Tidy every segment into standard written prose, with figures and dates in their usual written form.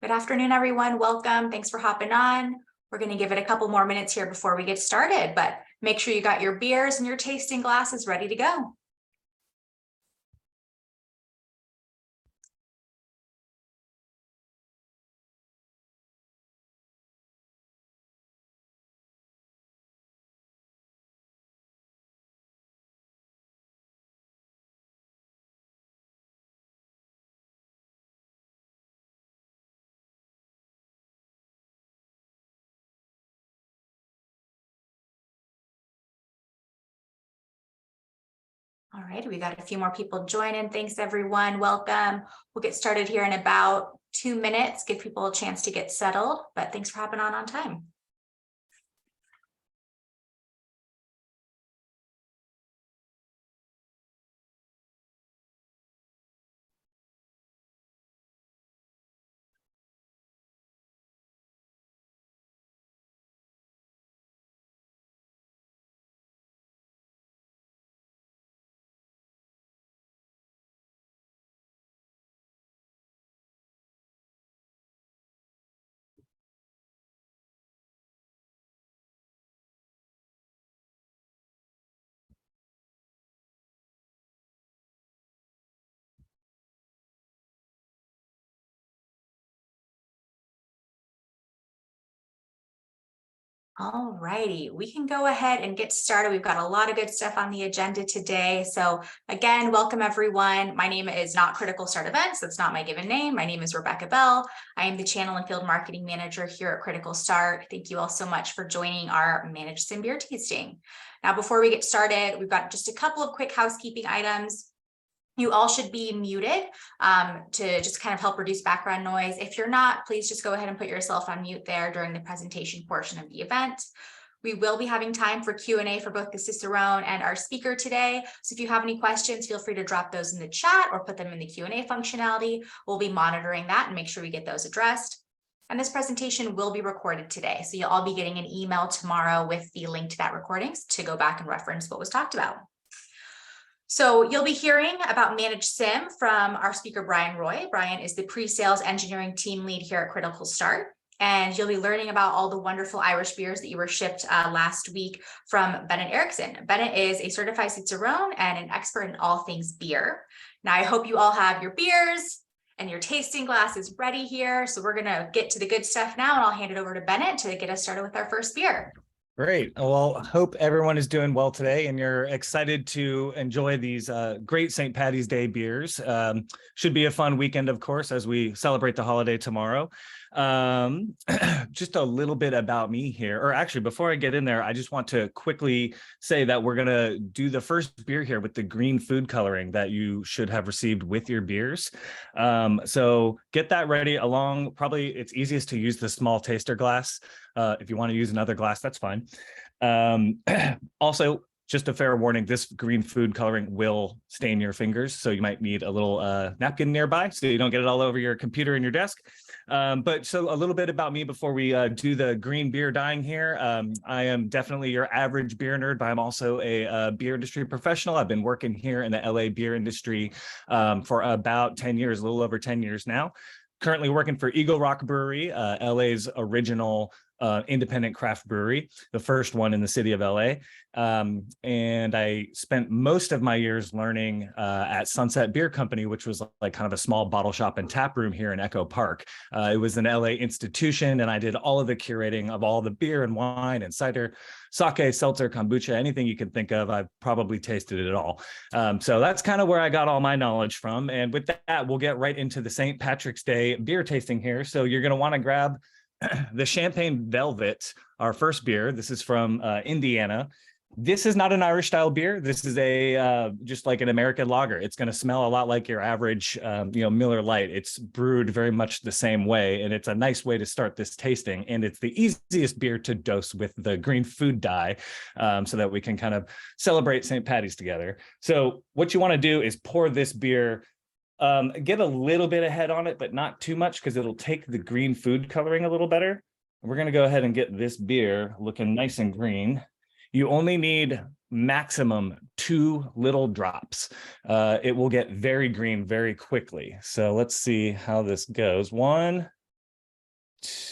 Good afternoon, everyone. Welcome. Thanks for hopping on. We're going to give it a couple more minutes here before we get started, but make sure you got your beers and your tasting glasses ready to go. All right, we got a few more people joining. Thanks, everyone. Welcome. We'll get started here in about 2 minutes, give people a chance to get settled, but thanks for hopping on time. All righty, we can go ahead and get started. We've got a lot of good stuff on the agenda today. So again, welcome everyone. My name is not Critical Start Events. That's not my given name. My name is Rebecca Bell. I am the Channel and Field Marketing Manager here at Critical Start. Thank you all so much for joining our Managed SIEM beer tasting. Now, before we get started, we've got just a couple of quick housekeeping items. You all should be muted to just kind of help reduce background noise. If you're not, please just go ahead and put yourself on mute there during the presentation portion of the event. We will be having time for Q&A for both the Cicerone and our speaker today. So if you have any questions, feel free to drop those in the chat or put them in the Q&A functionality. We'll be monitoring that and make sure we get those addressed. And this presentation will be recorded today. So you'll all be getting an email tomorrow with the link to that recording to go back and reference what was talked about. So you'll be hearing about Managed SIEM from our speaker, Brian Roy. Brian is the pre-sales engineering team lead here at Critical Start. And you'll be learning about all the wonderful Irish beers that you were shipped last week from Bennett Erickson. Bennett is a certified Cicerone and an expert in all things beer. Now, I hope you all have your beers and your tasting glasses ready here. So we're gonna get to the good stuff now, and I'll hand it over to Bennett to get us started with our first beer. Great. Well, hope everyone is doing well today and you're excited to enjoy these great St. Paddy's Day beers. Should be a fun weekend, of course, as we celebrate the holiday tomorrow. Just a little bit about me here, or actually before I get in there, I just want to quickly say that we're going to do the first beer here with the green food coloring that you should have received with your beers. So get that ready along. Probably it's easiest to use the small taster glass. If you want to use another glass, that's fine. Also, just a fair warning, this green food coloring will stain your fingers, so you might need a little napkin nearby so you don't get it all over your computer and your desk. But so a little bit about me before we do the green beer dyeing here. I am definitely your average beer nerd, but I'm also a beer industry professional. I've been working here in the LA beer industry for about 10 years, a little over 10 years now. Currently working for Eagle Rock Brewery, LA's original independent craft brewery, the first one in the city of LA. And I spent most of my years learning at Sunset Beer Company, which was like kind of a small bottle shop and tap room here in Echo Park. It was an LA institution, and I did all of the curating of all the beer and wine and cider, sake, seltzer, kombucha, anything you can think of. I've probably tasted it all. So that's kind of where I got all my knowledge from. And with that, we'll get right into the St. Patrick's Day beer tasting here. So you're going to want to grab the Champagne Velvet, our first beer. This is from Indiana. This is not an Irish style beer. This is a just like an American lager. It's going to smell a lot like your average, Miller Lite. It's brewed very much the same way, and it's a nice way to start this tasting. And it's the easiest beer to dose with the green food dye, so that we can kind of celebrate St. Paddy's together. So what you want to do is pour this beer. Get a little bit of head on it, but not too much, because it'll take the green food coloring a little better. We're going to go ahead and get this beer looking nice and green. You only need maximum 2 little drops. It will get very green very quickly. So let's see how this goes. 1,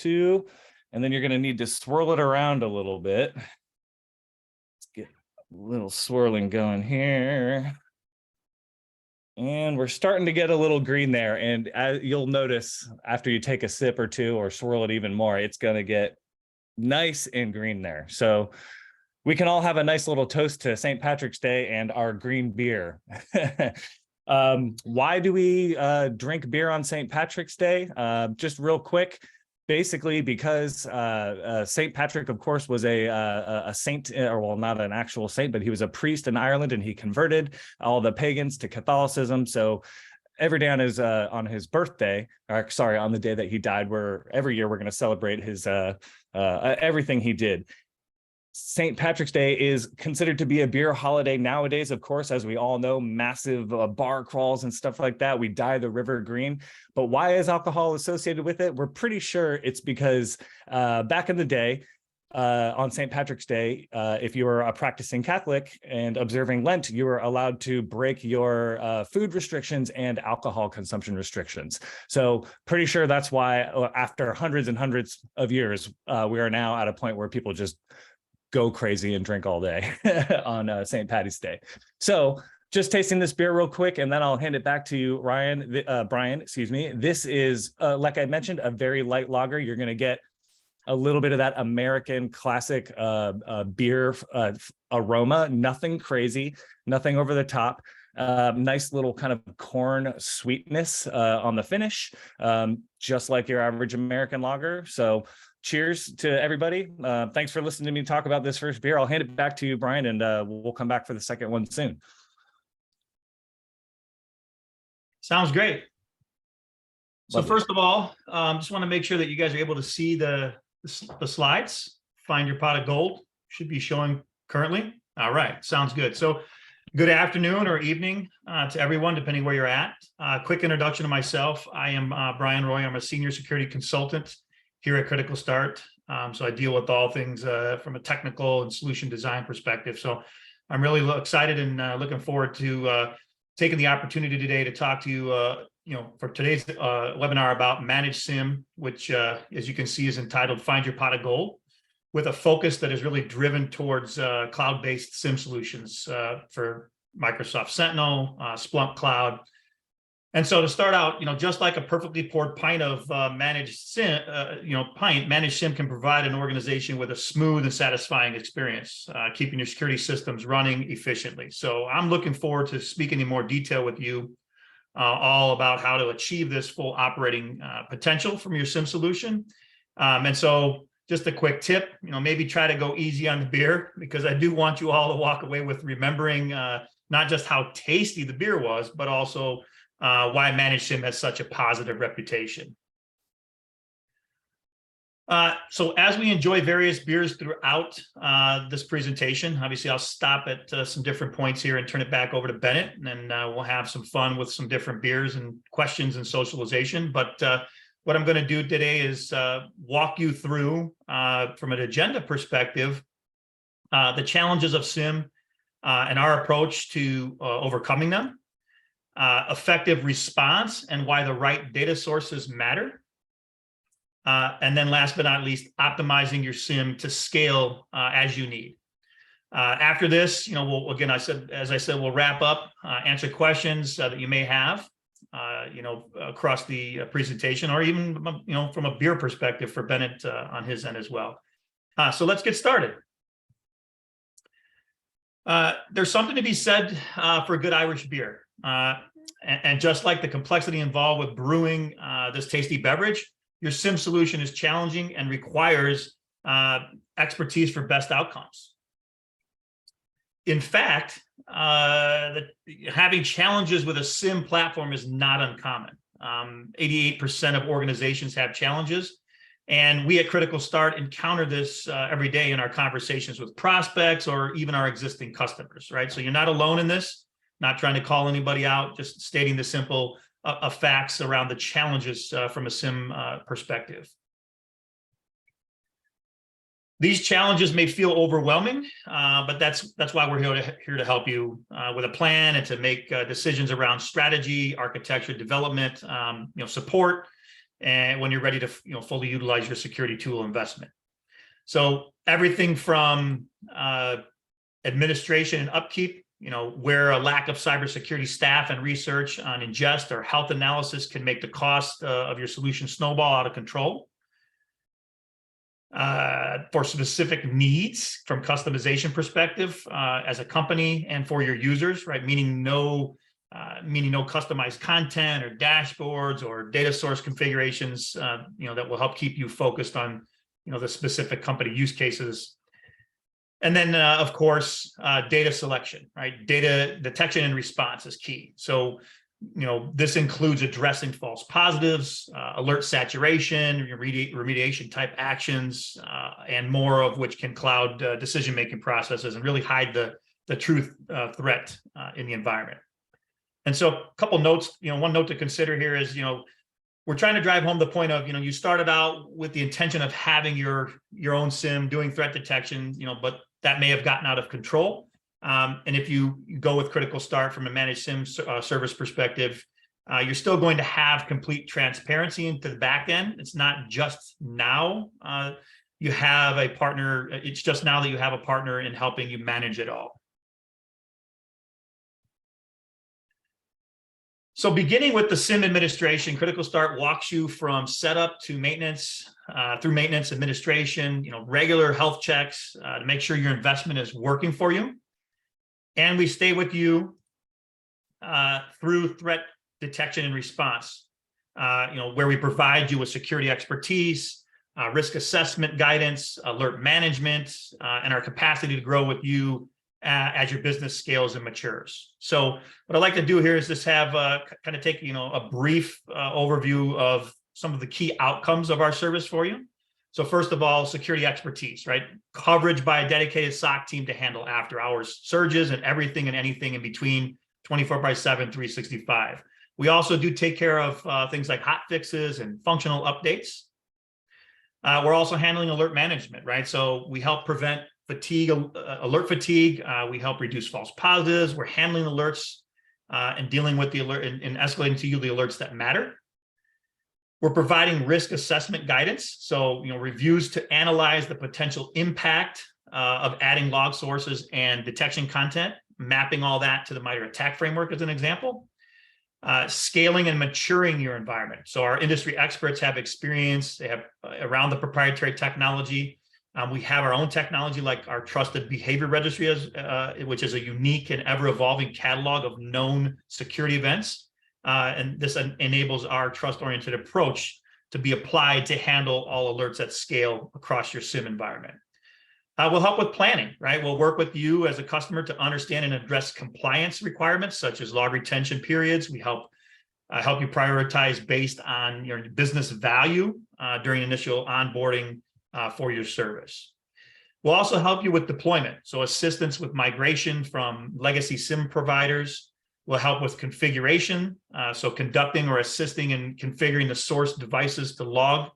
2, and then you're going to need to swirl it around a little bit. Let's get a little swirling going here. And we're starting to get a little green there. And as you'll notice, after you take a sip or two or swirl it even more, it's going to get nice and green there. So we can all have a nice little toast to St. Patrick's Day and our green beer. Why do we drink beer on St. Patrick's Day? Just real quick, basically because St. Patrick, of course, was a saint, or well, not an actual saint, but he was a priest in Ireland, and he converted all the pagans to Catholicism. So every day on his birthday, or sorry, on the day that he died, every year we're going to celebrate his everything he did. St. Patrick's Day is considered to be a beer holiday nowadays, of course, as we all know, massive bar crawls and stuff like that. We dye the river green. But why is alcohol associated with it? We're pretty sure it's because back in the day, on St. Patrick's Day, if you were a practicing Catholic and observing Lent, you were allowed to break your food restrictions and alcohol consumption restrictions. So pretty sure that's why after hundreds and hundreds of years, we are now at a point where people just go crazy and drink all day on St. Patty's Day. So just tasting this beer real quick, and then I'll hand it back to you, Brian, excuse me. This is, like I mentioned, a very light lager. You're going to get a little bit of that American classic beer aroma, nothing crazy, nothing over the top. Nice little kind of corn sweetness on the finish, just like your average American lager. So cheers to everybody. Thanks for listening to me talk about this first beer. I'll hand it back to you, Brian, and we'll come back for the second one soon. Sounds great. So first of all, just want to make sure that you guys are able to see the slides. Find your pot of gold should be showing currently. All right, sounds good. So good afternoon or evening to everyone, depending where you're at. Quick introduction to myself. I am Brian Roy. I'm a senior security consultant here at Critical Start. So I deal with all things from a technical and solution design perspective. So I'm really excited and looking forward to taking the opportunity today to talk to you, for today's webinar about Managed SIEM, which, as you can see, is entitled Find Your Pot of Gold, with a focus that is really driven towards cloud-based SIEM solutions for Microsoft Sentinel, Splunk Cloud. And so to start out, just like a perfectly poured pint of Managed SIEM, Managed SIEM can provide an organization with a smooth and satisfying experience, keeping your security systems running efficiently. So I'm looking forward to speaking in more detail with you all about how to achieve this full operating potential from your SIEM solution. And so just a quick tip, maybe try to go easy on the beer, because I do want you all to walk away with remembering not just how tasty the beer was, but also why Managed SIEM has such a positive reputation. So as we enjoy various beers throughout this presentation, obviously I'll stop at some different points here and turn it back over to Bennett, and then we'll have some fun with some different beers and questions and socialization. But what I'm going to do today is walk you through, from an agenda perspective, the challenges of SIEM and our approach to overcoming them. Effective response and why the right data sources matter. And then last but not least, optimizing your SIEM to scale as you need. After this, we'll, again, as I said, we'll wrap up, answer questions that you may have, across the presentation, or even, from a beer perspective for Bennett on his end as well. So let's get started. There's something to be said for a good Irish beer. And just like the complexity involved with brewing this tasty beverage, your SIEM solution is challenging and requires expertise for best outcomes. In fact, having challenges with a SIEM platform is not uncommon. 88% of organizations have challenges, and we at Critical Start encounter this every day in our conversations with prospects or even our existing customers, right? So you're not alone in this. Not trying to call anybody out, just stating the simple facts around the challenges from a SIEM perspective. These challenges may feel overwhelming, but that's why we're here to help you with a plan and to make decisions around strategy, architecture, development, support, and when you're ready to fully utilize your security tool investment. So everything from administration and upkeep, where a lack of cybersecurity staff and research on ingest or health analysis can make the cost of your solution snowball out of control. For specific needs from customization perspective as a company and for your users, right? Meaning no customized content or dashboards or data source configurations, that will help keep you focused on, the specific company use cases. And then, of course, data selection, right? Data detection and response is key. So, this includes addressing false positives, alert saturation, remediation type actions, and more of which can cloud decision-making processes and really hide the true threat in the environment. And so a couple notes, one note to consider here is, we're trying to drive home the point of, you started out with the intention of having your own SIEM doing threat detection, but that may have gotten out of control. And if you go with Critical Start from a managed SIEM service perspective, you're still going to have complete transparency into the back end. It's not just now you have a partner. It's just now that you have a partner in helping you manage it all. So beginning with the SIEM administration, Critical Start walks you from setup to maintenance, through maintenance, administration, regular health checks to make sure your investment is working for you. And we stay with you through threat detection and response, where we provide you with security expertise, risk assessment guidance, alert management, and our capacity to grow with you as your business scales and matures. So what I'd like to do here is just have kind of take a brief overview of some of the key outcomes of our service for you. So first of all, security expertise, right? Coverage by a dedicated SOC team to handle after hours surges and everything and anything in between, 24/7, 365. We also do take care of things like hot fixes and functional updates. We're also handling alert management, right? So we help prevent fatigue, alert fatigue. We help reduce false positives. We're handling alerts and dealing with the alert and escalating to you the alerts that matter. We're providing risk assessment guidance. So, reviews to analyze the potential impact of adding log sources and detection content, mapping all that to the MITRE ATT&CK framework as an example. Scaling and maturing your environment. So our industry experts have experience, they have around the proprietary technology. We have our own technology like our trusted behavior registry, which is a unique and ever-evolving catalog of known security events. And this enables our trust-oriented approach to be applied to handle all alerts at scale across your SIEM environment. We'll help with planning, right? We'll work with you as a customer to understand and address compliance requirements, such as log retention periods. We help you prioritize based on your business value during initial onboarding for your service. We'll also help you with deployment, so assistance with migration from legacy SIEM providers. We'll help with configuration, so conducting or assisting in configuring the source devices to log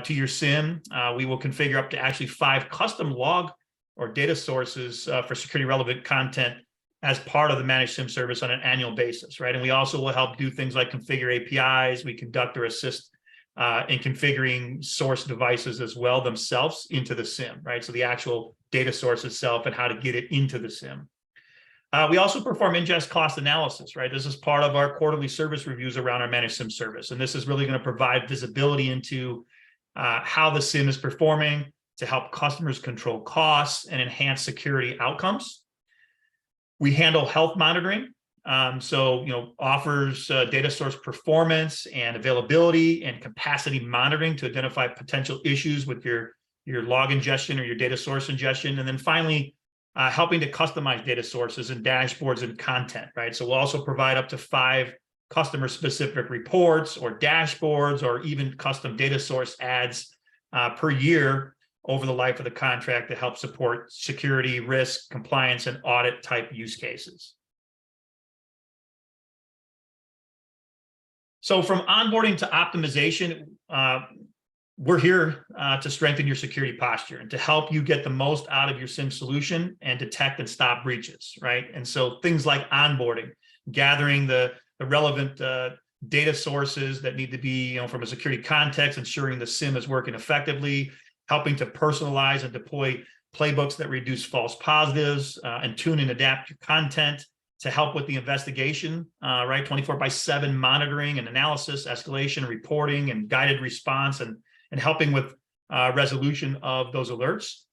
to your SIEM. We will configure up to actually 5 custom log or data sources for security relevant content as part of the managed SIEM service on an annual basis, right? And we also will help do things like configure APIs. We conduct or assist in configuring source devices as well themselves into the SIEM, right? So the actual data source itself and how to get it into the SIEM. We also perform ingest cost analysis, right? This is part of our quarterly service reviews around our managed SIEM service. And this is really going to provide visibility into how the SIEM is performing to help customers control costs and enhance security outcomes. We handle health monitoring. Offers data source performance and availability and capacity monitoring to identify potential issues with your log ingestion or your data source ingestion. And then finally, helping to customize data sources and dashboards and content, right? So we'll also provide up to 5 customer-specific reports or dashboards or even custom data source ads per year over the life of the contract to help support security, risk, compliance, and audit type use cases. So from onboarding to optimization, we're here to strengthen your security posture and to help you get the most out of your SIEM solution and detect and stop breaches, right? And so things like onboarding, gathering the relevant data sources that need to be, from a security context, ensuring the SIM is working effectively, helping to personalize and deploy playbooks that reduce false positives, and tune and adapt your content to help with the investigation, right? 24/7 monitoring and analysis, escalation, reporting, and guided response, and helping with resolution of those alerts.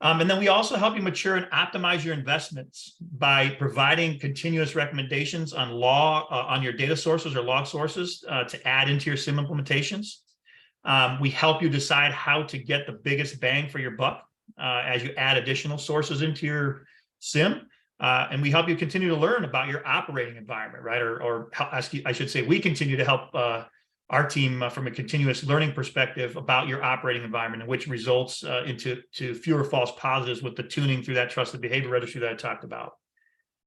And then we also help you mature and optimize your investments by providing continuous recommendations on on your data sources or log sources to add into your SIM implementations. We help you decide how to get the biggest bang for your buck as you add additional sources into your SIM. And we help you continue to learn about your operating environment, right? Or I should say, we continue to help our team from a continuous learning perspective about your operating environment, and which results into fewer false positives with the tuning through that trusted behavior registry that I talked about.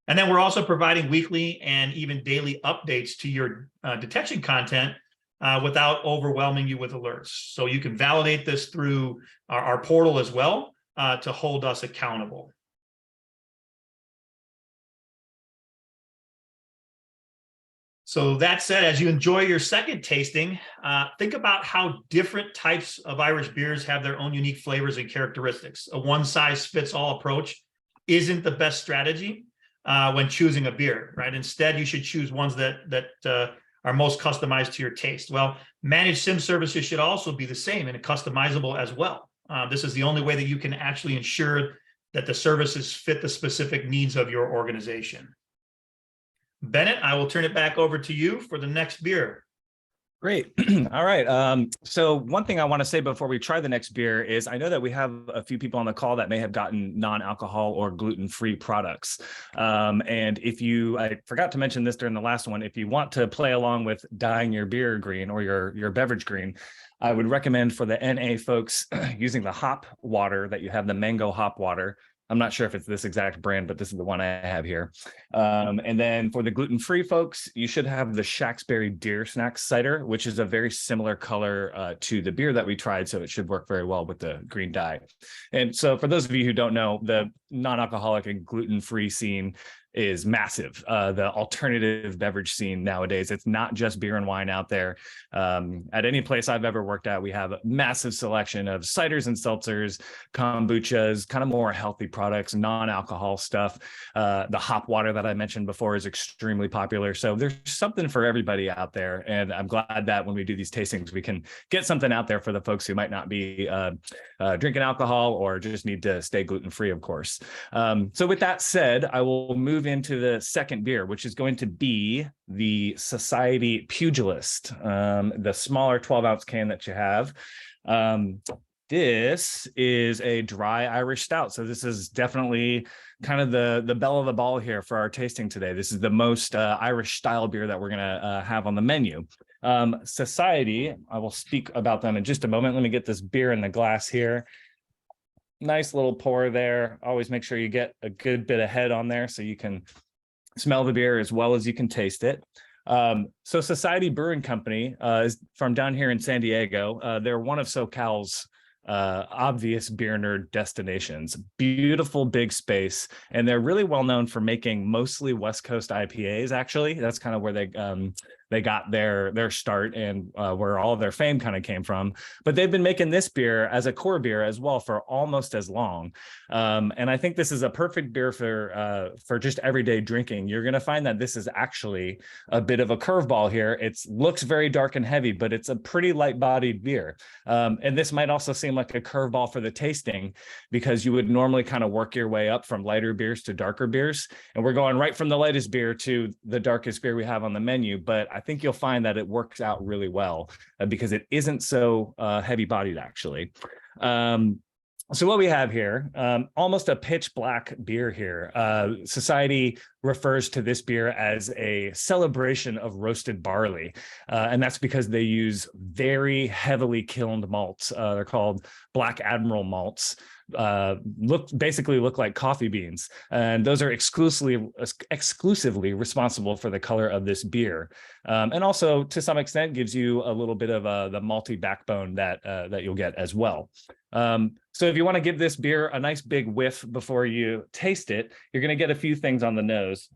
And then we're also providing weekly and even daily updates to your detection content without overwhelming you with alerts. So you can validate this through our portal as well to hold us accountable. So that said, as you enjoy your second tasting, think about how different types of Irish beers have their own unique flavors and characteristics. A one-size-fits-all approach isn't the best strategy when choosing a beer, right? Instead, you should choose ones that are most customized to your taste. Well, Managed SIEM Services should also be the same and customizable as well. This is the only way that you can actually ensure that the services fit the specific needs of your organization. Bennett, I will turn it back over to you for the next beer. Great. All right. So one thing I want to say before we try the next beer is I know that we have a few people on the call that may have gotten non-alcohol or gluten-free products. And I forgot to mention this during the last one, if you want to play along with dyeing your beer green or your beverage green, I would recommend for the NA folks using the hop water that you have, the mango hop water. I'm not sure if it's this exact brand, but this is the one I have here. And then for the gluten-free folks, you should have the Shaxberry Deer Snacks cider, which is a very similar color to the beer that we tried. So it should work very well with the green dye. And so for those of you who don't know, the non-alcoholic and gluten-free scene is massive. The alternative beverage scene nowadays, it's not just beer and wine out there. At any place I've ever worked at, we have a massive selection of ciders and seltzers, kombuchas, kind of more healthy products, non-alcohol stuff. The hop water that I mentioned before is extremely popular. So there's something for everybody out there. And I'm glad that when we do these tastings, we can get something out there for the folks who might not be drinking alcohol or just need to stay gluten-free, of course. So with that said, I will move into the second beer, which is going to be the Society Pugilist, the smaller 12-ounce can that you have. This is a dry Irish stout. So this is definitely kind of the belle of the ball here for our tasting today. This is the most Irish style beer that we're going to have on the menu. Society, I will speak about them in just a moment. Let me get this beer in the glass here. Nice little pour there. Always make sure you get a good bit of head on there so you can smell the beer as well as you can taste it. So Society Brewing Company is from down here in San Diego. They're one of SoCal's obvious beer nerd destinations. Beautiful big space, and they're really well known for making mostly West Coast IPAs. Actually, that's kind of where they got their start and where all of their fame kind of came from. But they've been making this beer as a core beer as well for almost as long. And I think this is a perfect beer for just everyday drinking. You're going to find that this is actually a bit of a curveball here. It looks very dark and heavy, but it's a pretty light-bodied beer. And this might also seem like a curveball for the tasting because you would normally kind of work your way up from lighter beers to darker beers. And we're going right from the lightest beer to the darkest beer we have on the menu. But I think you'll find that it works out really well because it isn't so heavy bodied actually. So what we have here, almost a pitch black beer here. Society refers to this beer as a celebration of roasted barley. And that's because they use very heavily kilned malts. They're called Black Admiral malts. Basically look like coffee beans, and those are exclusively responsible for the color of this beer, and also to some extent gives you a little bit of the malty backbone that you'll get as well. So if you want to give this beer a nice big whiff before you taste it, you're going to get a few things on the nose.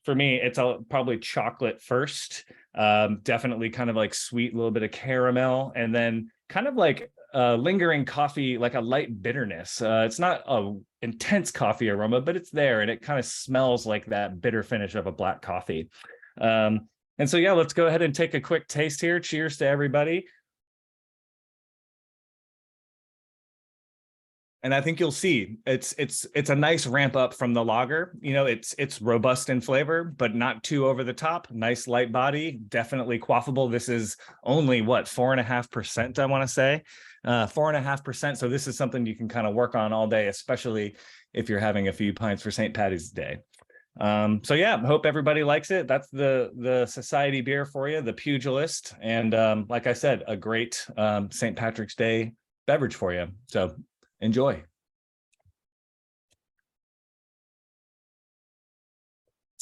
For me, it's probably chocolate first, Definitely kind of like sweet, little bit of caramel, and then kind of like lingering coffee, like a light bitterness. It's not a intense coffee aroma, but it's there, and it kind of smells like that bitter finish of a black coffee. And so, yeah, let's go ahead and take a quick taste here. Cheers to everybody. And I think you'll see it's a nice ramp up from the lager. You know, it's robust in flavor, but not too over the top. Nice light body, definitely quaffable. This is only what, 4.5%, I want to say, 4.5%. So this is something you can kind of work on all day, especially if you're having a few pints for St. Patty's Day. So yeah, hope everybody likes it. That's the society beer for you, the Pugilist, and like I said, a great St. Patrick's Day beverage for you. So enjoy.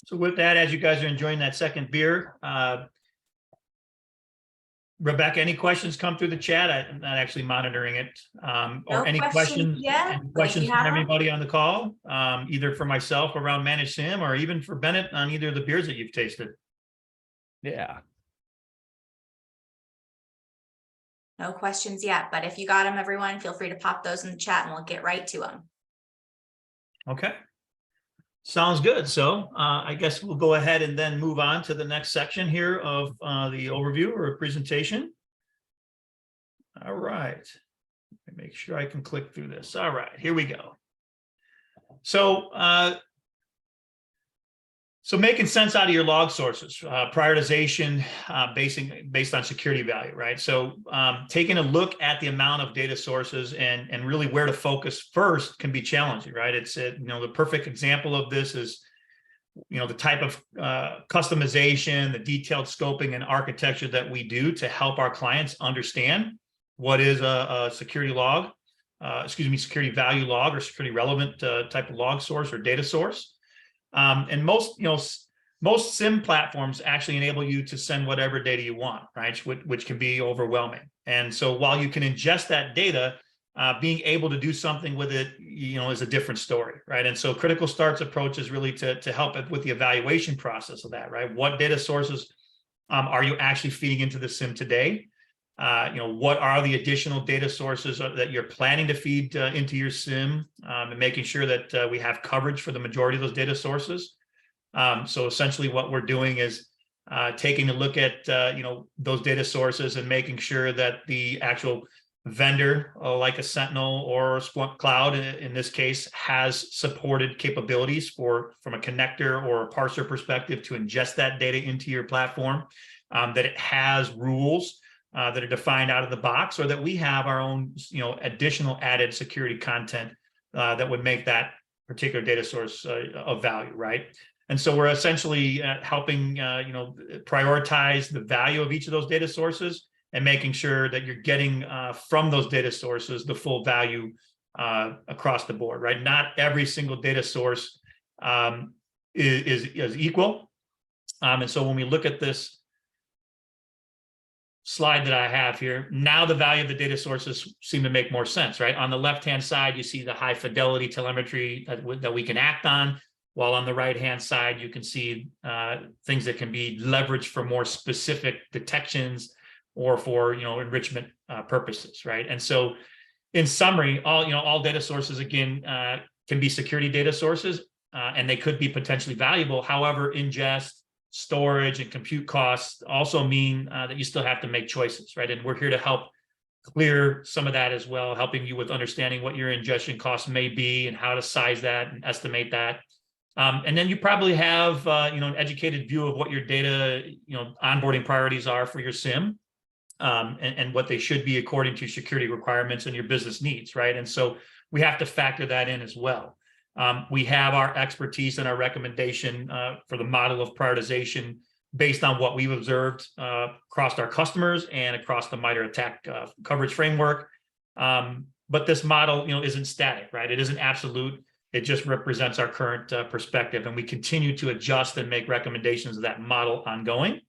So with that, as you guys are enjoying that second beer, Rebecca, any questions come through the chat? I'm not actually monitoring it. Or No any questions? yet, Any questions from everybody on the call, either for myself around Managed SIEM or even for Bennett on either of the beers that you've tasted? Yeah. No questions yet, but if you got them, everyone, feel free to pop those in the chat and we'll get right to them. Okay. Sounds good. So I guess we'll go ahead and then move on to the next section here of the overview or presentation. All right. Let me make sure I can click through this. All right, here we go. So making sense out of your log sources, prioritization based on security value, right? So taking a look at the amount of data sources and really where to focus first can be challenging, right? It's the perfect example of this is the type of customization, the detailed scoping and architecture that we do to help our clients understand what is a security log, security value log or security relevant type of log source or data source. And most SIEM platforms actually enable you to send whatever data you want, right? Which can be overwhelming. And so while you can ingest that data, being able to do something with it, is a different story, right? And so Critical Start's approach is really to help it with the evaluation process of that, right? What data sources are you actually feeding into the SIEM today? What are the additional data sources that you're planning to feed into your SIEM, and making sure that we have coverage for the majority of those data sources. So essentially what we're doing is taking a look at those data sources and making sure that the actual vendor, like a Sentinel or Splunk Cloud in this case, has supported capabilities from a connector or a parser perspective to ingest that data into your platform, that it has rules that are defined out of the box, or that we have our own, additional added security content that would make that particular data source of value, right? And so we're essentially helping, prioritize the value of each of those data sources and making sure that you're getting from those data sources the full value across the board, right? Not every single data source is equal. And so when we look at this slide that I have here, now the value of the data sources seem to make more sense, right? On the left-hand side, you see the high fidelity telemetry that we can act on, while on the right-hand side, you can see things that can be leveraged for more specific detections or for, enrichment purposes, right? And so in summary, all data sources, again, can be security data sources, and they could be potentially valuable. However, ingest, storage, and compute costs also mean that you still have to make choices, right? And we're here to help clear some of that as well, helping you with understanding what your ingestion costs may be and how to size that and estimate that. And then you probably have, an educated view of what your data, onboarding priorities are for your SIEM, and what they should be according to security requirements and your business needs, right? And so we have to factor that in as well. We have our expertise and our recommendation for the model of prioritization based on what we've observed across our customers and across the MITRE ATT&CK coverage framework. But this model, isn't static, right? It isn't absolute. It just represents our current perspective, and we continue to adjust and make recommendations of that model ongoing.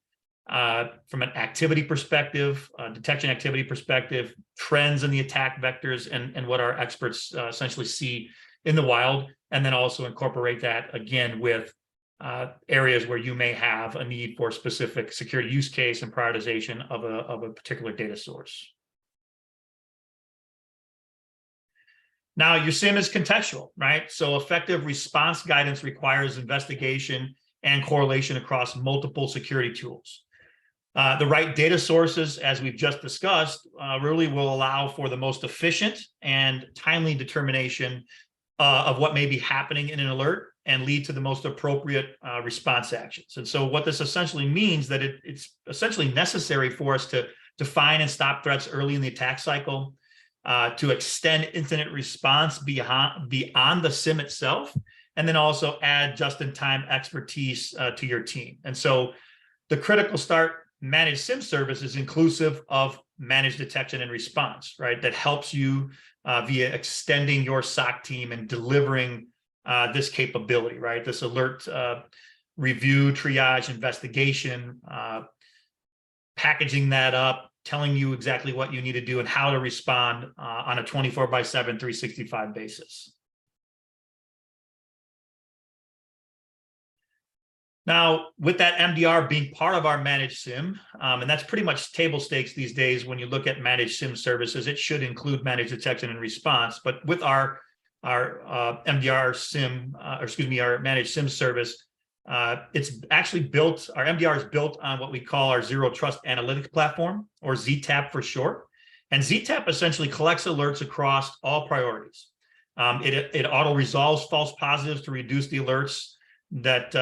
From an activity perspective, detection activity perspective, trends in the attack vectors, and what our experts essentially see in the wild, and then also incorporate that again with areas where you may have a need for specific security use case and prioritization of a particular data source. Now, your SIEM is contextual, right? So effective response guidance requires investigation and correlation across multiple security tools. The right data sources, as we've just discussed, really will allow for the most efficient and timely determination of what may be happening in an alert and lead to the most appropriate response actions. And so what this essentially means that it's essentially necessary for us to define and stop threats early in the attack cycle, to extend incident response beyond the SIEM itself, and then also add just-in-time expertise to your team. And so the Critical Start Managed SIEM service is inclusive of managed detection and response, right? That helps you via extending your SOC team and delivering this capability, right? This alert review, triage, investigation, packaging that up, telling you exactly what you need to do and how to respond on a 24/7, 365 basis. Now, with that MDR being part of our managed SIEM, and that's pretty much table stakes these days when you look at managed SIEM services, it should include managed detection and response. But with our MDR SIEM, our managed SIEM service, it's actually built, our MDR is built on what we call our Zero Trust Analytics Platform, or ZTAP for short. And ZTAP essentially collects alerts across all priorities. It auto-resolves false positives to reduce the alerts that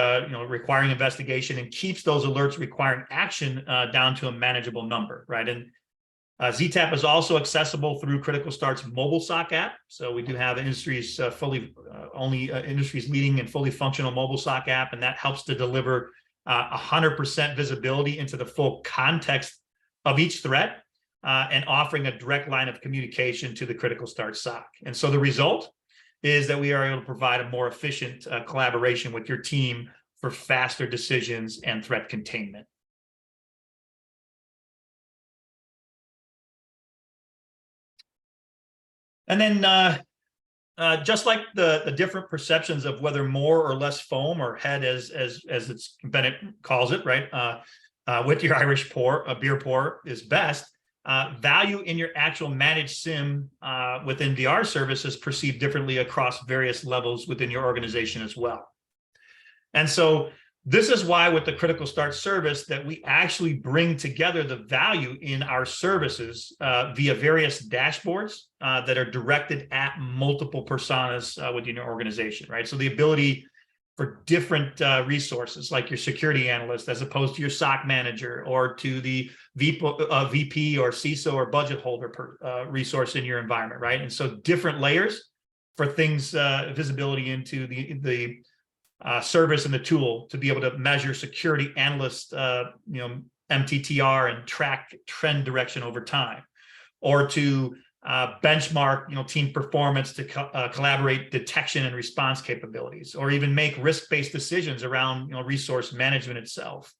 requiring investigation, and keeps those alerts requiring action down to a manageable number, right? And ZTAP is also accessible through Critical Start's mobile SOC app. So we do have industry's industry's leading and fully functional mobile SOC app, and that helps to deliver 100% visibility into the full context of each threat, and offering a direct line of communication to the Critical Start SOC. And so the result is that we are able to provide a more efficient collaboration with your team for faster decisions and threat containment. And then just like the different perceptions of whether more or less foam, or head as it's Bennett calls it, right? With your Irish pour, a beer pour is best. Value in your actual managed SIEM with MDR services perceived differently across various levels within your organization as well. And so this is why with the Critical Start service that we actually bring together the value in our services via various dashboards that are directed at multiple personas within your organization, right? So the ability for different resources like your security analyst as opposed to your SOC manager, or to the VP or CISO or budget holder resource in your environment, right? And so different layers for things, visibility into the service and the tool to be able to measure security analyst, MTTR, and track trend direction over time, or to benchmark, team performance to collaborate detection and response capabilities, or even make risk-based decisions around, resource management itself.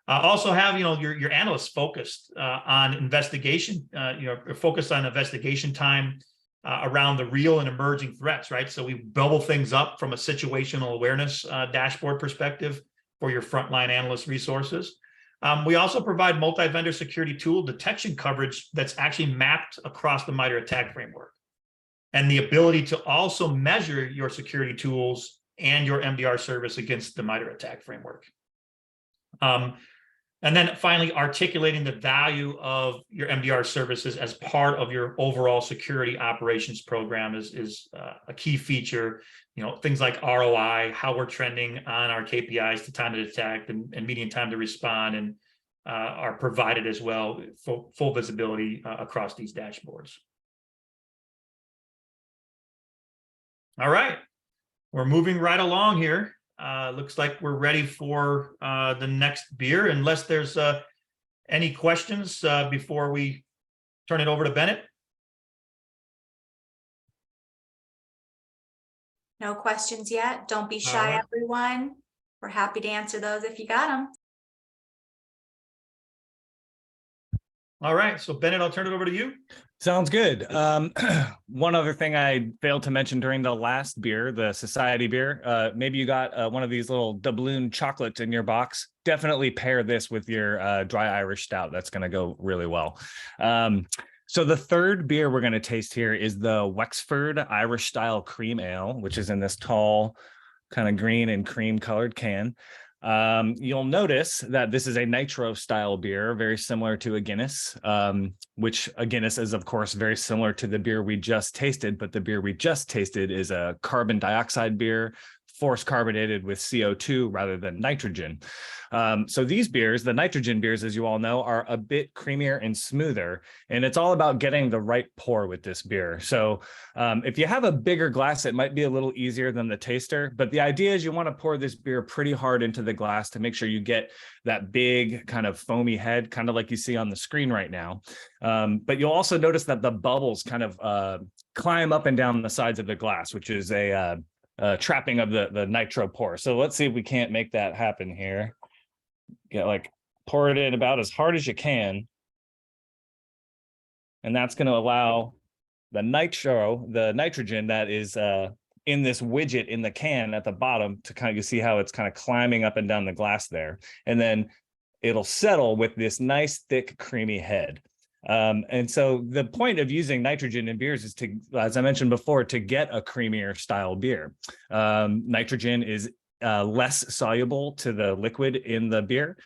Also have, your analysts focused on investigation, focused on investigation time around the real and emerging threats, right? So we bubble things up from a situational awareness dashboard perspective for your frontline analyst resources. We also provide multi-vendor security tool detection coverage that's actually mapped across the MITRE ATT&CK framework, and the ability to also measure your security tools and your MDR service against the MITRE ATT&CK framework. And then finally, articulating the value of your MDR services as part of your overall security operations program is a key feature. Things like ROI, how we're trending on our KPIs to time to detect and median time to respond, and are provided as well, full visibility across these dashboards. All right, we're moving right along here. Looks like we're ready for the next beer, unless there's any questions before we turn it over to Bennett. No questions yet. Don't be shy, everyone. We're happy to answer those if you got them. All right, so Bennett, I'll turn it over to you. Sounds good. One other thing I failed to mention during the last beer, the society beer, maybe you got one of these little doubloon chocolates in your box. Definitely pair this with your dry Irish stout. That's going to go really well. So the third beer we're going to taste here is the Wexford Irish Style Cream Ale, which is in this tall, kind of green and cream colored can. You'll notice that this is a nitro style beer, very similar to a Guinness, which a Guinness is, of course, very similar to the beer we just tasted, but the beer we just tasted is a carbon dioxide beer, force carbonated with CO2 rather than nitrogen. So these beers, the nitrogen beers, as you all know, are a bit creamier and smoother, and it's all about getting the right pour with this beer. So if you have a bigger glass, it might be a little easier than the taster, but the idea is you want to pour this beer pretty hard into the glass to make sure you get that big kind of foamy head, kind of like you see on the screen right now. But you'll also notice that the bubbles kind of climb up and down the sides of the glass, which is a trapping of the nitro pour. So let's see if we can't make that happen here. Pour it in about as hard as you can. And that's going to allow the nitrogen that is in this widget in the can at the bottom to kind of, you see how it's kind of climbing up and down the glass there. And then it'll settle with this nice, thick, creamy head. And so the point of using nitrogen in beers is to, as I mentioned before, to get a creamier style beer. Nitrogen is less soluble to the liquid in the beer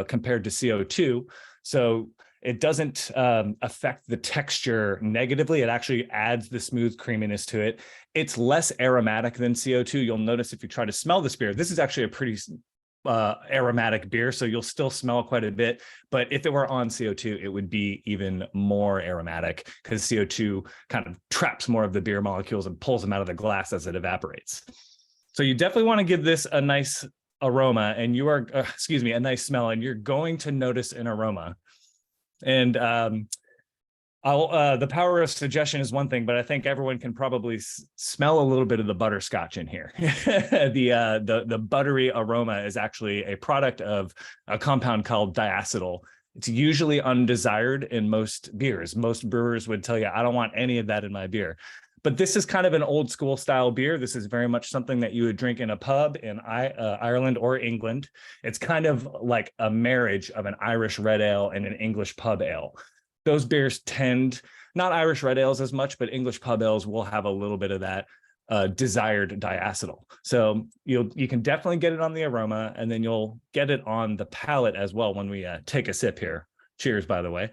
compared to CO2. So it doesn't affect the texture negatively. It actually adds the smooth creaminess to it. It's less aromatic than CO2. You'll notice if you try to smell this beer, this is actually a pretty aromatic beer, so you'll still smell quite a bit. But if it were on CO2, it would be even more aromatic because CO2 kind of traps more of the beer molecules and pulls them out of the glass as it evaporates. So you definitely want to give this a nice aroma, and you are, a nice smell, and you're going to notice an aroma. And the power of suggestion is one thing, but I think everyone can probably smell a little bit of the butterscotch in here. The buttery aroma is actually a product of a compound called diacetyl. It's usually undesired in most beers. Most brewers would tell you, I don't want any of that in my beer. But this is kind of an old school style beer. This is very much something that you would drink in a pub in Ireland or England. It's kind of like a marriage of an Irish red ale and an English pub ale. Those beers tend, not Irish red ales as much, but English pub ales will have a little bit of that desired diacetyl. So you can definitely get it on the aroma, and then you'll get it on the palate as well when we take a sip here. Cheers, by the way.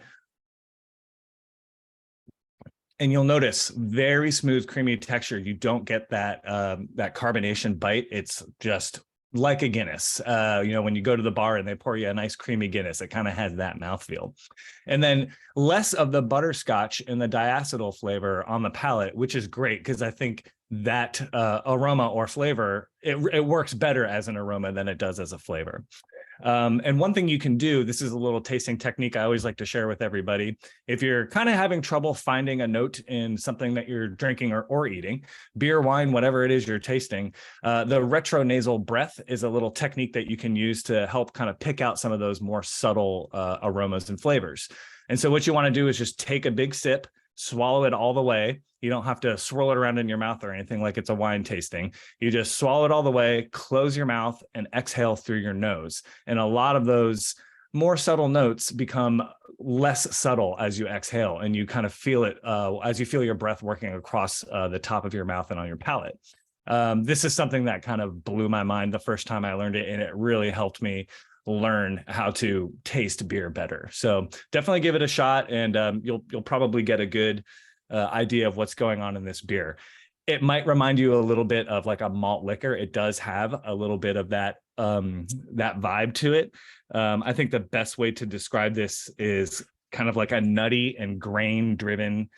And you'll notice very smooth, creamy texture. You don't get that that carbonation bite. It's just like a Guinness. When you go to the bar and they pour you a nice creamy Guinness, it kind of has that mouthfeel. And then less of the butterscotch and the diacetyl flavor on the palate, which is great because I think that aroma or flavor, it works better as an aroma than it does as a flavor. And one thing you can do, this is a little tasting technique I always like to share with everybody. If you're kind of having trouble finding a note in something that you're drinking or eating, beer, wine, whatever it is you're tasting, the retronasal breath is a little technique that you can use to help kind of pick out some of those more subtle aromas and flavors. And so what you want to do is just take a big sip, swallow it all the way. You don't have to swirl it around in your mouth or anything like it's a wine tasting. You just swallow it all the way, close your mouth, and exhale through your nose. And a lot of those more subtle notes become less subtle as you exhale, and you kind of feel it as you feel your breath working across the top of your mouth and on your palate. This is something that kind of blew my mind the first time I learned it, and it really helped me learn how to taste beer better. So definitely give it a shot, and you'll probably get a good idea of what's going on in this beer. It might remind you a little bit of like a malt liquor. It does have a little bit of that vibe to it. I think the best way to describe this is kind of like a nutty and grain-driven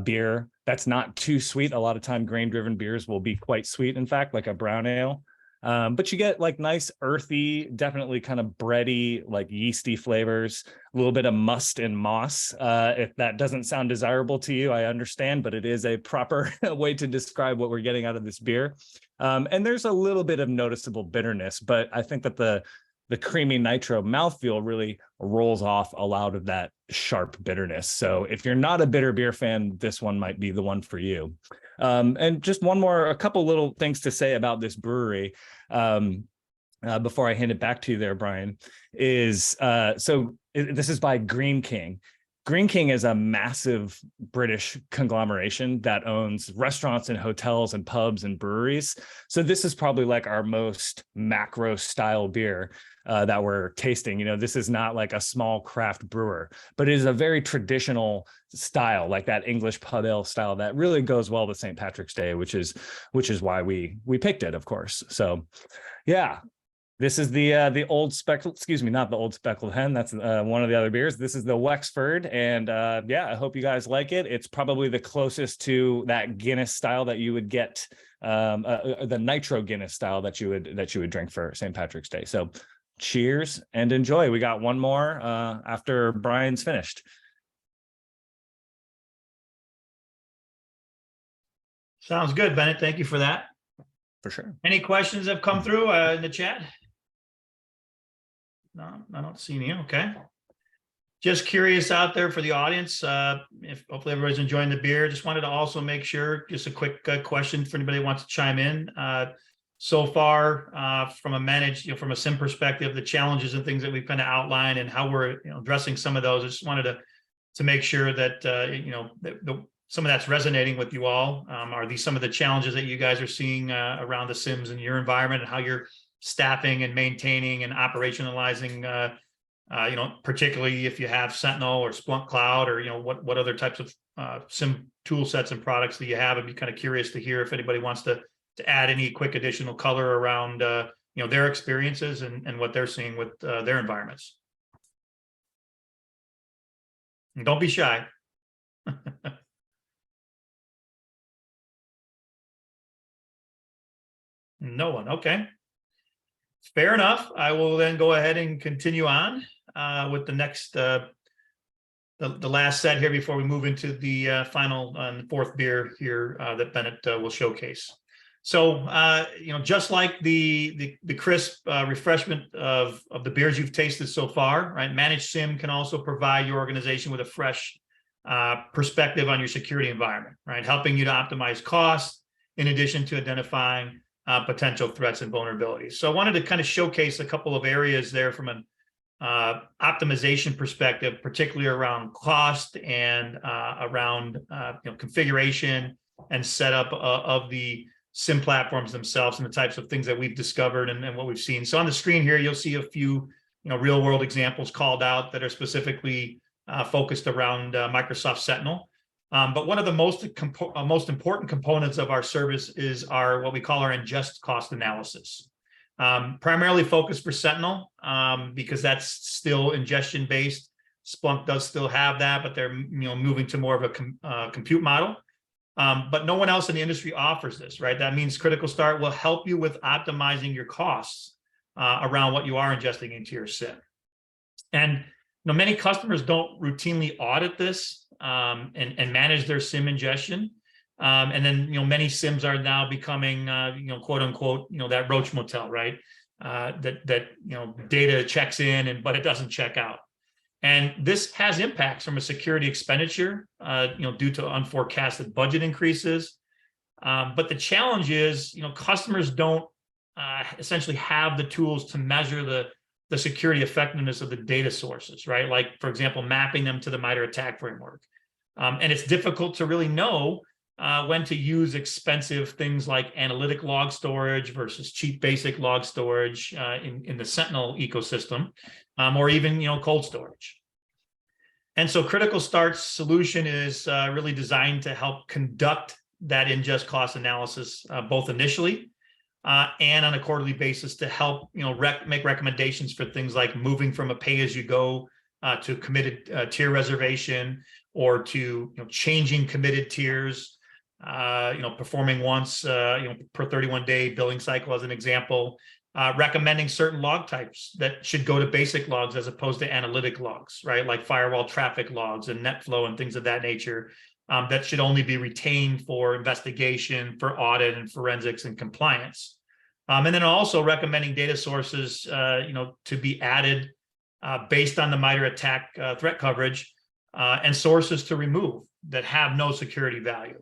beer that's not too sweet. A lot of time grain-driven beers will be quite sweet, in fact, like a brown ale. But you get like nice earthy, definitely kind of bready, like yeasty flavors, a little bit of must and moss. If that doesn't sound desirable to you, I understand, but it is a proper way to describe what we're getting out of this beer. And there's a little bit of noticeable bitterness, but I think that the the creamy nitro mouthfeel really rolls off a lot of that sharp bitterness. So if you're not a bitter beer fan, this one might be the one for you. And just a couple little things to say about this brewery. Before I hand it back to you there, Brian, this is by Green King. Green King is a massive British conglomeration that owns restaurants and hotels and pubs and breweries. So this is probably like our most macro style beer that we're tasting. This is not like a small craft brewer, but it is a very traditional style, like that English pub ale style that really goes well with St. Patrick's Day, which is why we picked it, of course. So yeah. This is the old speckled, excuse me, not the old speckled hen. That's one of the other beers. This is the Wexford, and yeah, I hope you guys like it. It's probably the closest to that Guinness style that you would get, the nitro Guinness style that you would drink for St. Patrick's Day. So, cheers and enjoy. We got one more after Brian's finished. Sounds good, Bennett. Thank you for that. For sure. Any questions have come through in the chat? No, I don't see any. Okay. Just curious out there for the audience, if hopefully everybody's enjoying the beer. Just wanted to also make sure, just a quick question for anybody who wants to chime in. So far, from a managed, from a SIM perspective, the challenges and things that we've kind of outlined and how we're addressing some of those. I just wanted to make sure that some of that's resonating with you all. Are these some of the challenges that you guys are seeing around the SIMs in your environment, and how you're staffing and maintaining and operationalizing, particularly if you have Sentinel or Splunk Cloud, or what other types of SIM tool sets and products that you have? I'd be kind of curious to hear if anybody wants to add any quick additional color around their experiences and what they're seeing with their environments. And don't be shy. No one. Okay. Fair enough. I will then go ahead and continue on with the next, the last set here before we move into the final fourth beer here that Bennett will showcase. So, just like the crisp refreshment of the beers you've tasted so far, right? Managed SIEM can also provide your organization with a fresh perspective on your security environment, right? Helping you to optimize costs in addition to identifying potential threats and vulnerabilities. So I wanted to kind of showcase a couple of areas there from an optimization perspective, particularly around cost and around configuration and setup of the SIM platforms themselves, and the types of things that we've discovered and what we've seen. So on the screen here, you'll see a few real world examples called out that are specifically focused around Microsoft Sentinel. But one of the most important components of our service is what we call our Ingest Cost Analysis. Primarily focused for Sentinel because that's still ingestion based. Splunk does still have that, but they're moving to more of a compute model. But no one else in the industry offers this, right? That means Critical Start will help you with optimizing your costs around what you are ingesting into your SIM. And many customers don't routinely audit this and manage their SIM ingestion. And then, many SIMs are now becoming, quote unquote, that roach motel, right? That data checks in but it doesn't check out. And this has impacts from a security expenditure, due to unforecasted budget increases. But the challenge is, customers don't essentially have the tools to measure the security effectiveness of the data sources, right? Like, for example, mapping them to the MITRE ATT&CK framework. And it's difficult to really know when to use expensive things like analytic log storage versus cheap basic log storage in the Sentinel ecosystem, or even cold storage. And so Critical Start's solution is really designed to help conduct that ingest cost analysis both initially and on a quarterly basis to help make recommendations for things like moving from a pay-as-you-go to committed tier reservation, or to changing committed tiers, performing once per 31-day billing cycle as an example, recommending certain log types that should go to basic logs as opposed to analytic logs, right? Like firewall traffic logs and net flow and things of that nature, that should only be retained for investigation, for audit and forensics and compliance. And then also recommending data sources, to be added based on the MITRE attack threat coverage, and sources to remove that have no security value.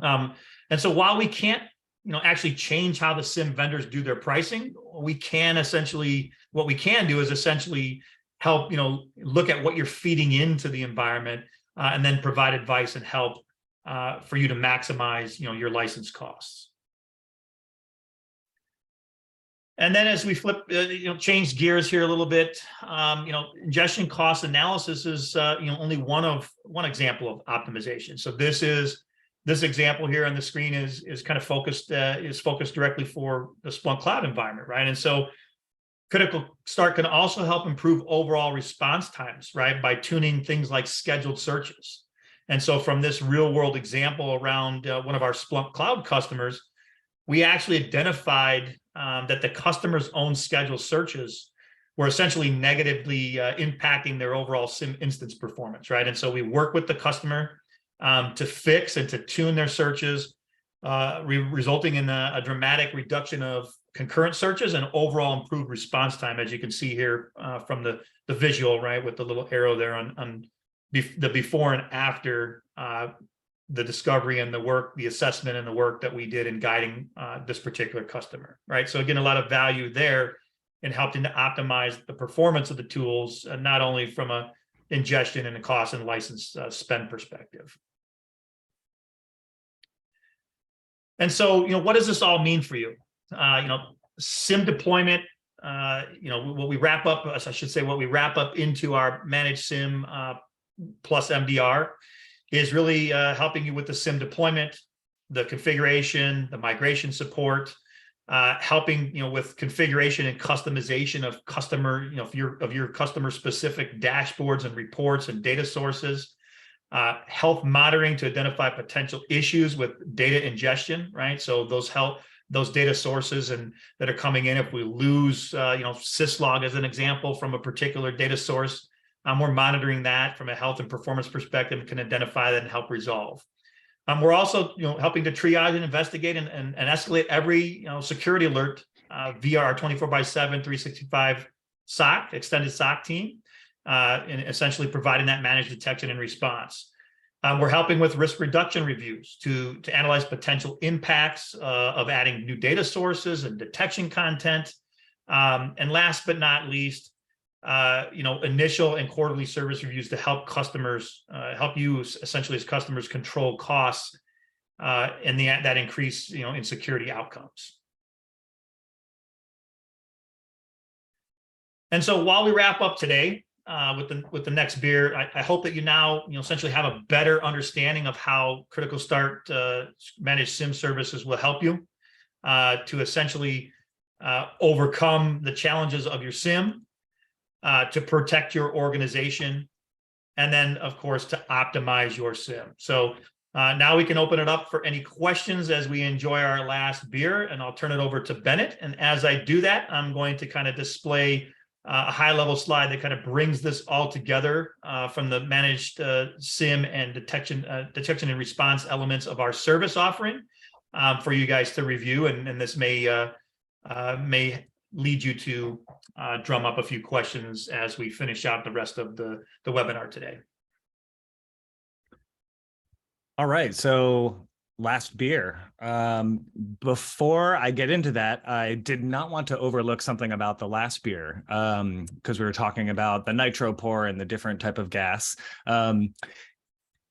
And so while we can't, actually change how the SIEM vendors do their pricing, what we can do is essentially help, look at what you're feeding into the environment, and then provide advice and help for you to maximize, your license costs. And then as we flip, change gears here a little bit, ingestion cost analysis is, only one example of optimization. So this example here on the screen is kind of focused directly for the Splunk cloud environment, right? And so Critical Start can also help improve overall response times, right, by tuning things like scheduled searches. And so from this real world example around one of our Splunk cloud customers, we actually identified that the customer's own scheduled searches were essentially negatively impacting their overall SIEM instance performance, right? And so we work with the customer to fix and to tune their searches, resulting in a dramatic reduction of concurrent searches and overall improved response time, as you can see here from the visual, right, with the little arrow there on the before and after the discovery and the assessment and the work that we did in guiding this particular customer, right? So again, a lot of value there in helping to optimize the performance of the tools, not only from a ingestion and a cost and license spend perspective. And so, what does this all mean for you? SIEM deployment, what we wrap up into our managed SIEM plus MDR is really helping you with the SIEM deployment, the configuration, the migration support, helping with configuration and customization of your customer specific dashboards and reports and data sources, health monitoring to identify potential issues with data ingestion, right? So those data sources and that are coming in, if we lose syslog as an example from a particular data source, we're monitoring that from a health and performance perspective and can identify that and help resolve. We're also helping to triage and investigate and escalate every security alert via our 24/7 365 SOC, extended SOC team, and essentially providing that managed detection and response. We're helping with risk reduction reviews to analyze potential impacts of adding new data sources and detection content. And last but not least, initial and quarterly service reviews to help customers, help you essentially as customers control costs and that increase, in security outcomes. And so while we wrap up today with the next beer, I hope that you now, essentially have a better understanding of how Critical Start Managed SIEM Services will help you to essentially overcome the challenges of your SIEM, to protect your organization, and then, of course, to optimize your SIEM. So now we can open it up for any questions as we enjoy our last beer, and I'll turn it over to Bennett. And as I do that, I'm going to kind of display a high-level slide that kind of brings this all together from the managed SIEM and detection and response elements of our service offering for you guys to review, and this may lead you to drum up a few questions as we finish out the rest of the webinar today. All right, so last beer. Before I get into that, I did not want to overlook something about the last beer because we were talking about the nitro pour and the different type of gas. In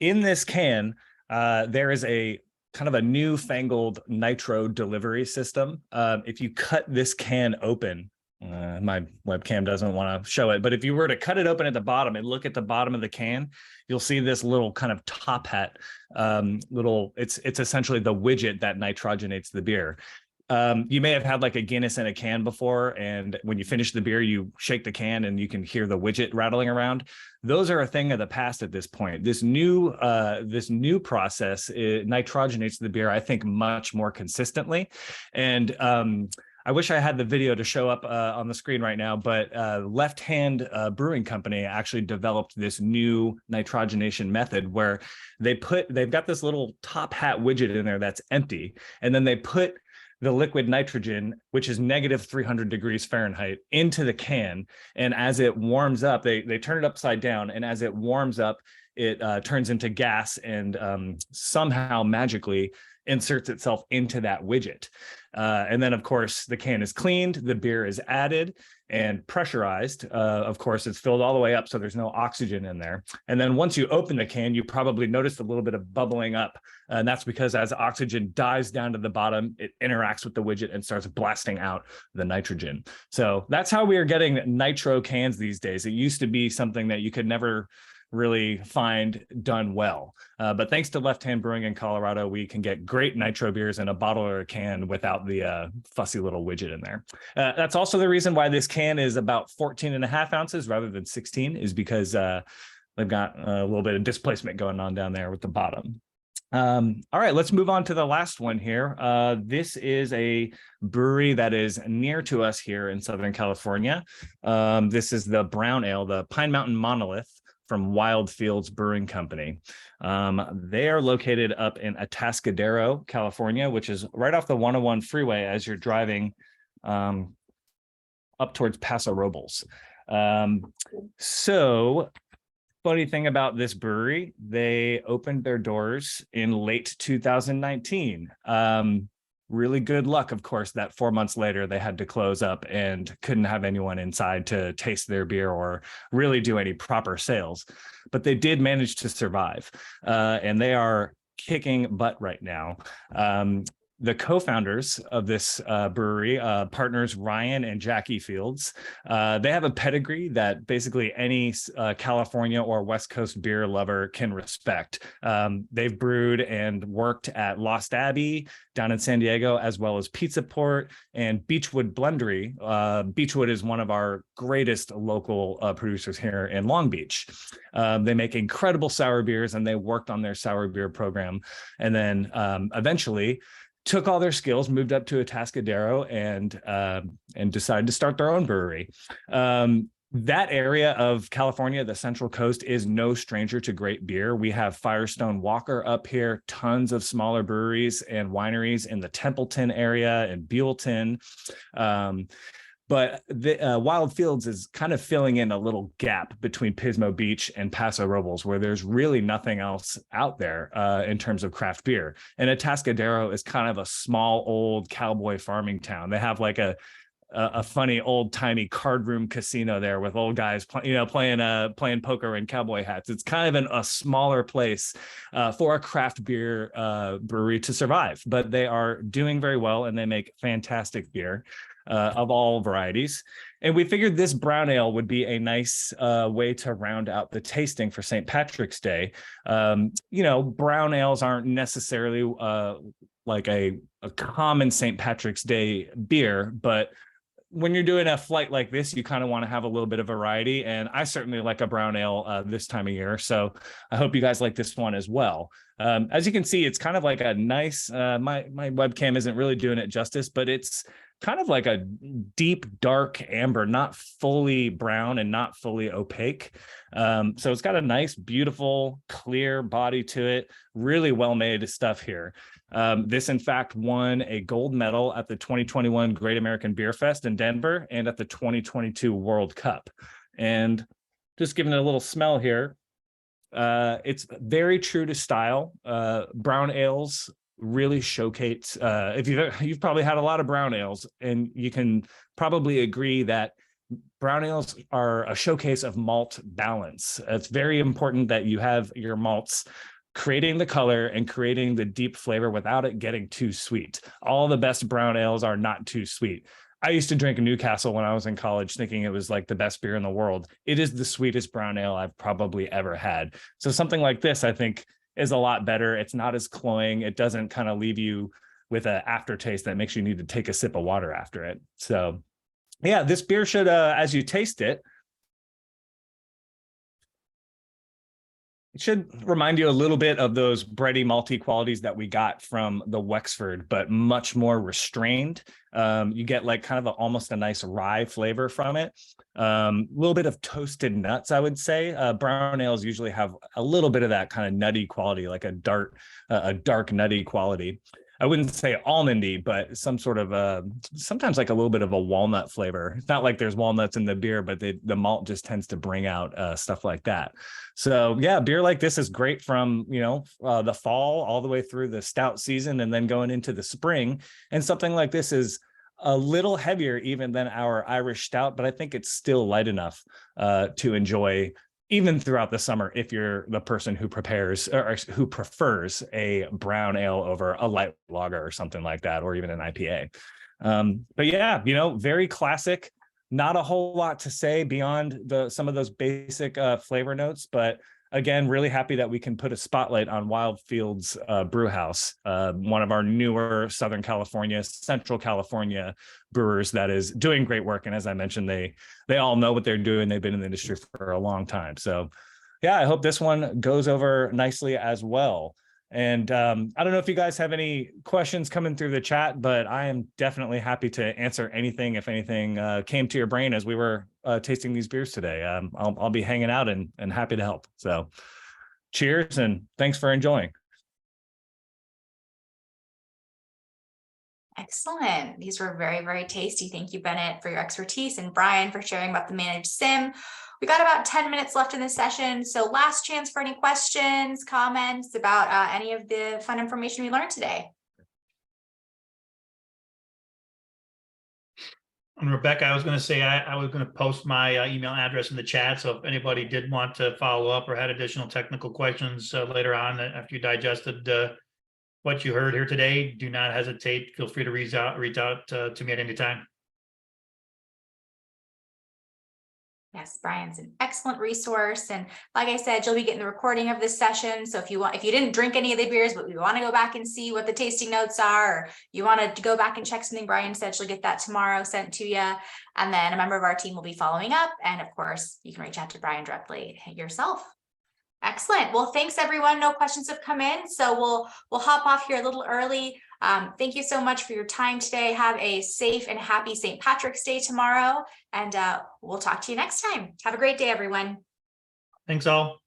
this can, there is a kind of a newfangled nitro delivery system. If you cut this can open, my webcam doesn't want to show it, but if you were to cut it open at the bottom and look at the bottom of the can, you'll see this little kind of top hat, it's essentially the widget that nitrogenates the beer. You may have had like a Guinness in a can before, and when you finish the beer, you shake the can and you can hear the widget rattling around. Those are a thing of the past at this point. This new process, it nitrogenates the beer, I think, much more consistently. And I wish I had the video to show up on the screen right now, but Left Hand Brewing Company actually developed this new nitrogenation method where they've got this little top hat widget in there that's empty, and then they put the liquid nitrogen, which is negative 300 degrees Fahrenheit, into the can. And as it warms up, they turn it upside down. And as it warms up, it turns into gas and somehow magically inserts itself into that widget. And then, of course, the can is cleaned, the beer is added and pressurized. Of course, it's filled all the way up, so there's no oxygen in there. And then once you open the can, you probably noticed a little bit of bubbling up. And that's because as oxygen dives down to the bottom, it interacts with the widget and starts blasting out the nitrogen. So that's how we are getting nitro cans these days. It used to be something that you could never really find done well. But thanks to Left Hand Brewing in Colorado, we can get great nitro beers in a bottle or a can without the fussy little widget in there. That's also the reason why this can is about 14.5 ounces rather than 16, is because they've got a little bit of displacement going on down there with the bottom. All right, let's move on to the last one here. This is a brewery that is near to us here in Southern California. This is the Brown Ale, the Pine Mountain Monolith from Wild Fields Brewing Company. They are located up in Atascadero, California, which is right off the 101 freeway as you're driving up towards Paso Robles. So funny thing about this brewery, they opened their doors in late 2019. Really good luck, of course, that 4 months later they had to close up and couldn't have anyone inside to taste their beer or really do any proper sales. But they did manage to survive, and they are kicking butt right now. The co-founders of this brewery, partners Ryan and Jackie Fields, they have a pedigree that basically any California or West Coast beer lover can respect. They've brewed and worked at Lost Abbey down in San Diego, as well as Pizza Port and Beechwood Blendery. Beechwood is one of our greatest local producers here in Long Beach. They make incredible sour beers, and they worked on their sour beer program. And then eventually took all their skills, moved up to Atascadero, and decided to start their own brewery. That area of California, the Central Coast, is no stranger to great beer. We have Firestone Walker up here, tons of smaller breweries and wineries in the Templeton area and Buellton. But the Wild Fields is kind of filling in a little gap between Pismo Beach and Paso Robles, where there's really nothing else out there in terms of craft beer. And Atascadero is kind of a small, old cowboy farming town. They have like a funny old timey card room casino there with old guys, playing poker in cowboy hats. It's kind of a smaller place for a craft beer brewery to survive, but they are doing very well, and they make fantastic beer of all varieties. And we figured this brown ale would be a nice way to round out the tasting for St. Patrick's Day. Brown ales aren't necessarily like a common St. Patrick's Day beer, but when you're doing a flight like this, you kind of want to have a little bit of variety. And I certainly like a brown ale this time of year. So I hope you guys like this one as well. As you can see, it's kind of like a nice, my webcam isn't really doing it justice, but it's kind of like a deep, dark amber, not fully brown and not fully opaque. So it's got a nice, beautiful, clear body to it. Really well-made stuff here. This, in fact, won a gold medal at the 2021 Great American Beer Fest in Denver and at the 2022 World Cup. And just giving it a little smell here, it's very true to style. Brown ales really showcase, if you've probably had a lot of brown ales, and you can probably agree that brown ales are a showcase of malt balance. It's very important that you have your malts creating the color and creating the deep flavor without it getting too sweet. All the best brown ales are not too sweet. I used to drink Newcastle when I was in college, thinking it was like the best beer in the world. It is the sweetest brown ale I've probably ever had. So something like this, I think, is a lot better. It's not as cloying. It doesn't kind of leave you with an aftertaste that makes you need to take a sip of water after it. So yeah, this beer should, as you taste it, it should remind you a little bit of those bready, malty qualities that we got from the Wexford, but much more restrained. You get like kind of almost a nice rye flavor from it. A little bit of toasted nuts, I would say. Brown ales usually have a little bit of that kind of nutty quality, like a dark nutty quality. I wouldn't say almondy, but some sort of sometimes like a little bit of a walnut flavor. It's not like there's walnuts in the beer, but the malt just tends to bring out stuff like that. So yeah, beer like this is great from, the fall all the way through the stout season and then going into the spring. And something like this is a little heavier even than our Irish stout, but I think it's still light enough to enjoy even throughout the summer if you're the person who prepares or who prefers a brown ale over a light lager or something like that, or even an IPA. But yeah, very classic. Not a whole lot to say beyond some of those basic flavor notes, but again, really happy that we can put a spotlight on Wildfield's Brew House, one of our newer Southern California, Central California brewers that is doing great work. And as I mentioned, they all know what they're doing. They've been in the industry for a long time. So yeah, I hope this one goes over nicely as well. And I don't know if you guys have any questions coming through the chat, but I am definitely happy to answer anything if anything came to your brain as we were tasting these beers today. I'll be hanging out and happy to help. So cheers and thanks for enjoying. Excellent. These were very, very tasty. Thank you, Bennett, for your expertise, and Brian for sharing about the Managed SIM. We got about 10 minutes left in this session. So last chance for any questions, comments about any of the fun information we learned today. And Rebecca, I was going to say I was going to post my email address in the chat. So if anybody did want to follow up or had additional technical questions later on after you digested what you heard here today, do not hesitate. Feel free to reach out to me at any time. Yes, Brian's an excellent resource. And like I said, you'll be getting the recording of this session. So if you didn't drink any of the beers, but you want to go back and see what the tasting notes are, or you want to go back and check something Brian said, you'll get that tomorrow sent to you. And then a member of our team will be following up. And of course, you can reach out to Brian directly yourself. Excellent. Well, thanks everyone. No questions have come in, so we'll hop off here a little early. Thank you so much for your time today. Have a safe and happy St. Patrick's Day tomorrow, and we'll talk to you next time. Have a great day, everyone. Thanks all.